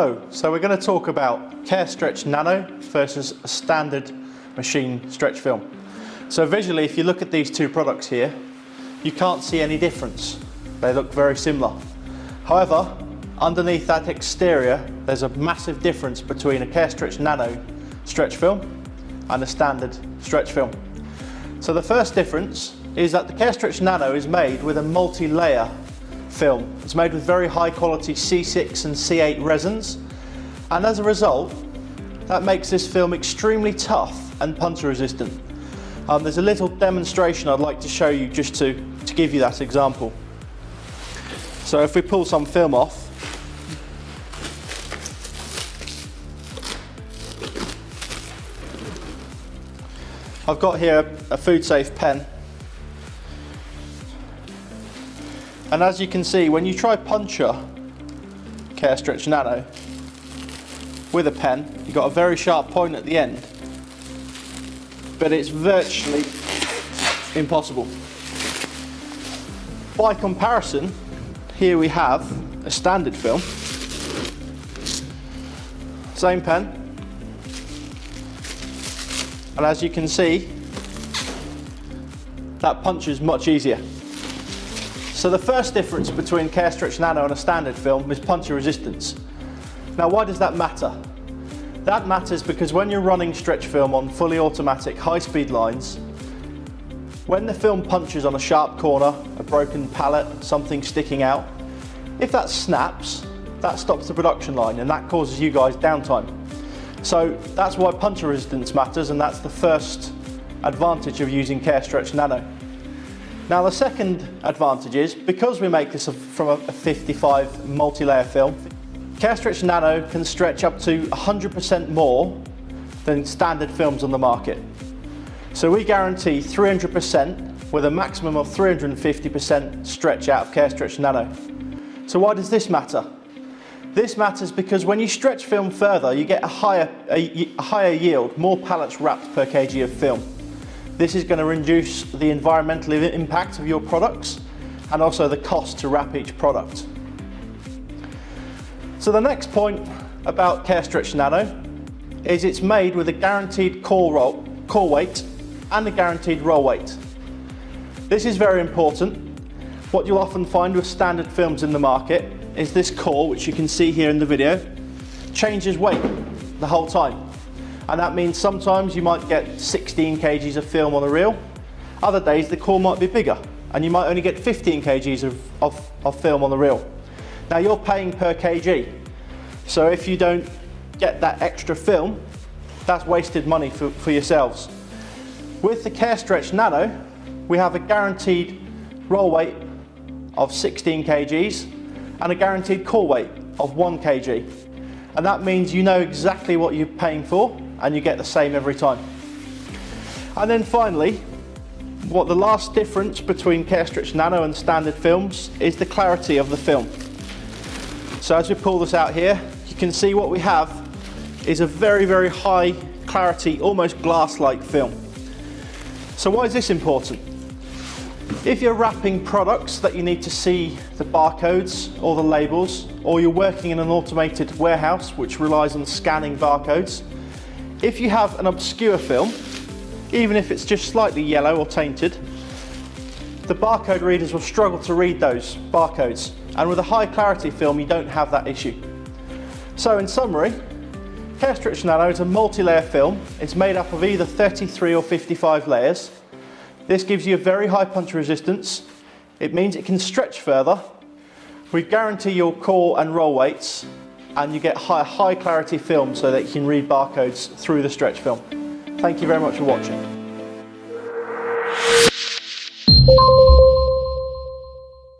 Hello, so we're going to talk about Carestretch Nano versus a standard machine stretch film. So visually, if you look at these two products here, you can't see any difference. They look very similar. However, underneath that exterior, there's a massive difference between a Carestretch Nano stretch film and a standard stretch film. So the first difference is that the Carestretch Nano is made with a multi-layer film. It's made with very high quality C6 and C8 resins, and as a result that makes this film extremely tough and puncture resistant. There's a little demonstration I'd like to show you just to give you that example. So if we pull some film off, I've got here a food safe pen. And as you can see, when you try puncture Carestretch Nano with a pen, you've got a very sharp point at the end, but it's virtually impossible. By comparison, here we have a standard film, same pen, and as you can see, that punch is much easier. So the first difference between Carestretch Nano and a standard film is puncture resistance. Now why does that matter? That matters because when you're running stretch film on fully automatic high-speed lines, when the film punches on a sharp corner, a broken pallet, something sticking out, if that snaps, that stops the production line and that causes you guys downtime. So that's why puncture resistance matters, and that's the first advantage of using Carestretch Nano. Now the second advantage is, because we make this from a 55 multi-layer film, Carestretch Nano can stretch up to 100% more than standard films on the market. So we guarantee 300% with a maximum of 350% stretch out of Carestretch Nano. So why does this matter? This matters because when you stretch film further, you get a higher yield, more pallets wrapped per kg of film. This is going to reduce the environmental impact of your products and also the cost to wrap each product. So the next point about Carestretch Nano is it's made with a guaranteed core weight and a guaranteed roll weight. This is very important. What you'll often find with standard films in the market is this core, which you can see here in the video, changes weight the whole time. And that means sometimes you might get 16 kgs of film on a reel. Other days the core might be bigger and you might only get 15 kgs of film on the reel. Now you're paying per kg. So if you don't get that extra film, that's wasted money for yourselves. With the Carestretch Nano, we have a guaranteed roll weight of 16 kgs and a guaranteed core weight of 1 kg. And that means you know exactly what you're paying for and you get the same every time. And then finally, what the last difference between Carestretch Nano and standard films is the clarity of the film. So as we pull this out here, you can see what we have is a very, very high clarity, almost glass-like film. So why is this important? If you're wrapping products that you need to see the barcodes or the labels, or you're working in an automated warehouse which relies on scanning barcodes, if you have an obscure film, even if it's just slightly yellow or tainted, the barcode readers will struggle to read those barcodes. And with a high clarity film, you don't have that issue. So in summary, Carestretch Nano is a multi-layer film. It's made up of either 33 or 55 layers. This gives you a very high puncture resistance. It means it can stretch further. We guarantee your core and roll weights, and you get high clarity film so that you can read barcodes through the stretch film. Thank you very much for watching.